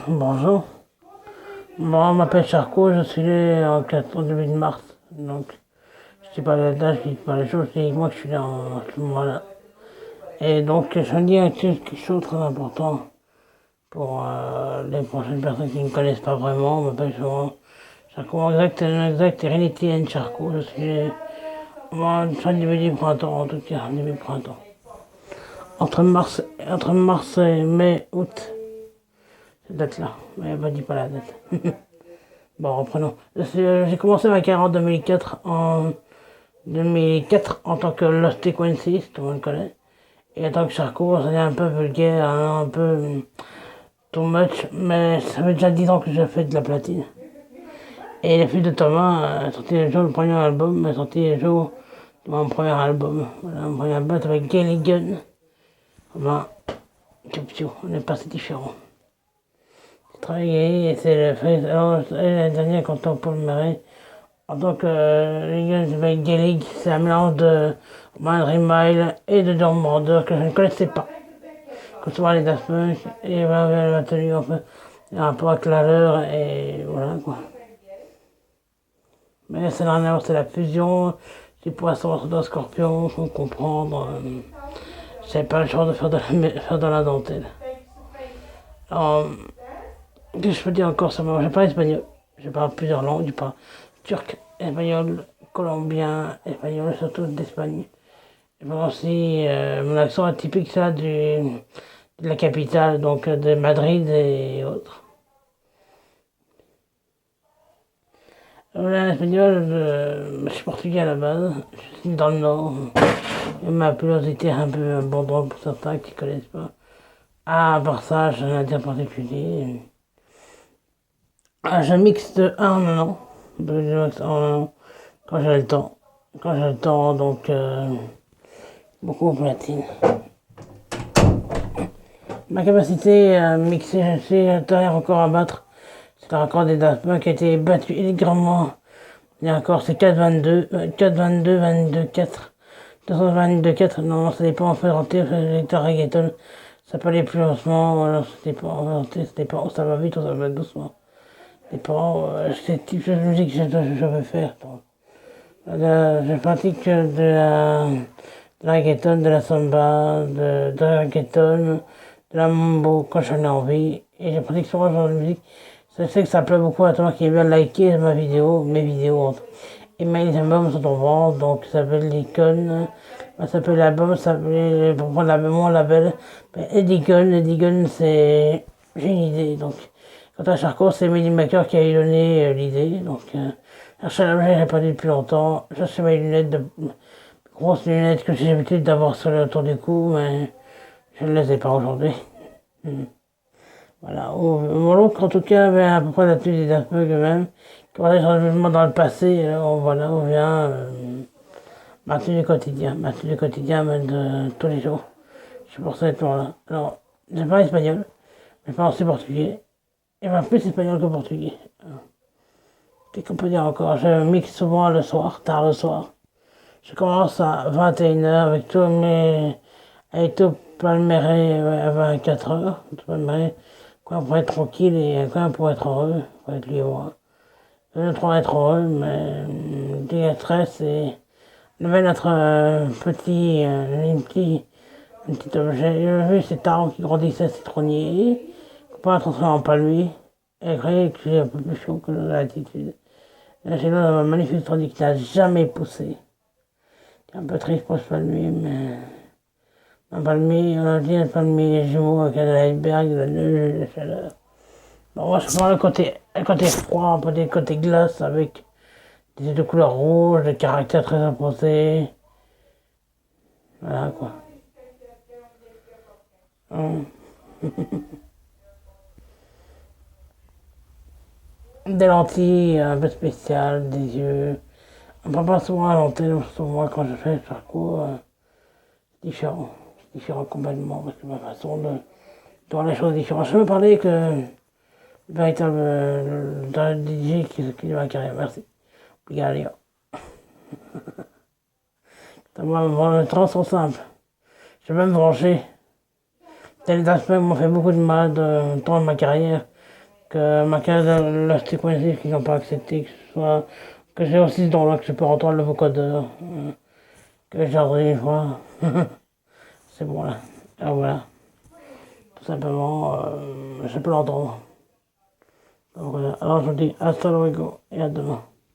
Bonjour, moi on m'appelle Charcot, je suis né en début de mars, donc je dis pas la date, je dis pas les choses, je dis moi que je suis né en ce moment-là. Et donc je dis quelque chose de très important pour les prochaines personnes qui ne me connaissent pas vraiment, on m'appelle souvent Charcot, exact, Trinity N. Charcot, je suis né fin début du printemps, en tout cas, début printemps. Entre mars et mai, août, cette date-là, mais elle ne dit pas la date. Bon, reprenons. J'ai commencé ma carrière en 2004 en tant que Lost Frequencies, tout le monde connaît. Et en tant que Charcot, ça un peu vulgaire, un peu too much, mais ça fait déjà 10 ans que je fais de la platine. Et les filles de Thomas sorti le jour du premier album, a sorti le jour de mon premier album. Voilà, mon premier album avec Gay Gun. Enfin, on est passé différents. J'ai travaillé et c'est le fait. Alors, la dernière, quand on Paul Murray. En tant que Legends avec Gaelic, c'est un mélange de Dream Mile et de John Border que je ne connaissais pas. Que ce soit les Daft Punk et voilà, la tenue en fait, un rapport avec la leur et voilà quoi. Mais c'est la dernière, c'est la fusion du poisson d'un scorpion, faut comprendre. C'est pas le genre de faire de la dentelle. Alors, qu'est-ce que je peux dire encore sur moi? Je parle espagnol, je parle plusieurs langues, je parle turc, espagnol, colombien, espagnol, surtout d'Espagne. Je parle aussi, mon accent est typique ça de la capitale, donc de Madrid et autres. L'espagnol, je suis portugais à la base, je suis dans le nord. Et ma curiosité est un peu abondante pour certains qui ne connaissent pas. À part ça, je n'ai rien particulier. Je mixe de 1 en 1 an. Je mixe en 1 an. Quand j'ai le temps. Quand j'ai le temps, donc beaucoup au platine. Ma capacité à mixer, je suis un record à battre. C'est un record des Daft Punk qui a été battu élégamment. Il y a encore c'est 4,22, 4,22, 22, 4. 222, 4. Non, ça dépend en fait rentré, c'est un reggaeton. Ça peut aller plus lentement, voilà, ça dépend, ça va vite ou ça va doucement. Ça dépend, c'est le type de musique que je veux faire. Je pratique de la reggaeton, de la samba, de la reggaeton, de la mambo quand j'en ai envie. Et je pratique souvent ce genre de musique. Je sais que ça plaît beaucoup à toi qui aime bien liker mes vidéos. Et mes albums sont en vente, donc ça s'appelle l'icône. Ça s'appelle l'album, ça s'appelle, pour prendre mon label, Eddie Gun, c'est, j'ai une idée, donc. Quant à Charcot, c'est Mehdi Maker qui a donné l'idée, donc. Chercher un objet, j'ai pas dit depuis longtemps. Ça, c'est mes lunettes, grosses lunettes que j'ai l'habitude d'avoir sur le autour du cou, mais je ne les ai pas aujourd'hui. Voilà. Mon oncle, en tout cas, avait à peu près la tenue des Daft Punk même. Quand on est changement dans le passé, voilà, on vient ma tenue quotidien, même de tous les jours. Je suis pour ça là. Alors, je parle espagnol, mais pas aussi portugais. Et même plus espagnol que portugais. Qu'est-ce qu'on peut dire encore? Je mixe souvent le soir, tard le soir. Je commence à 21h avec tout palméré à 24h, tout palméré, quoi pour être tranquille et quoi pour être heureux, pour être libre. Je ne trop être heureux, mais le stress et le fait d'être un petit objet. J'ai vu cet arbre qui grandissait citronnier, faut pas transformer en palmier, et créer que j'ai un peu plus chaud que l'altitude. Là, j'ai là un magnifique citronnier qui n'a jamais poussé. C'est un peu triste pour ce palmier, mais un palmier, on a dit un palmier jumeau avec de l'iceberg, de la neige, de la chaleur. Bon, moi, je prends le côté froid, le côté glace avec des yeux de couleur rouge, des caractères très imposés. Voilà quoi. Des lentilles un peu spéciales, des yeux. On ne prend pas souvent à l'antenne, souvent quand je fais le parcours, différent. Différent complètement, parce que ma façon de voir les choses différentes. Je veux parler que le véritable DJ qui est ma carrière. Merci. Obrigado. Les temps sont simples. Je vais me venger. Les aspects m'ont fait beaucoup de mal dans ma carrière. que ma case la séquencée qu'ils n'ont pas accepté, que ce soit que j'ai aussi dans là que je peux entendre le vocodeur, que j'arrive, voilà. C'est bon là. Ah, voilà. Tout simplement, je peux l'entendre. Donc voilà. Alors je vous dis hasta luego et à demain.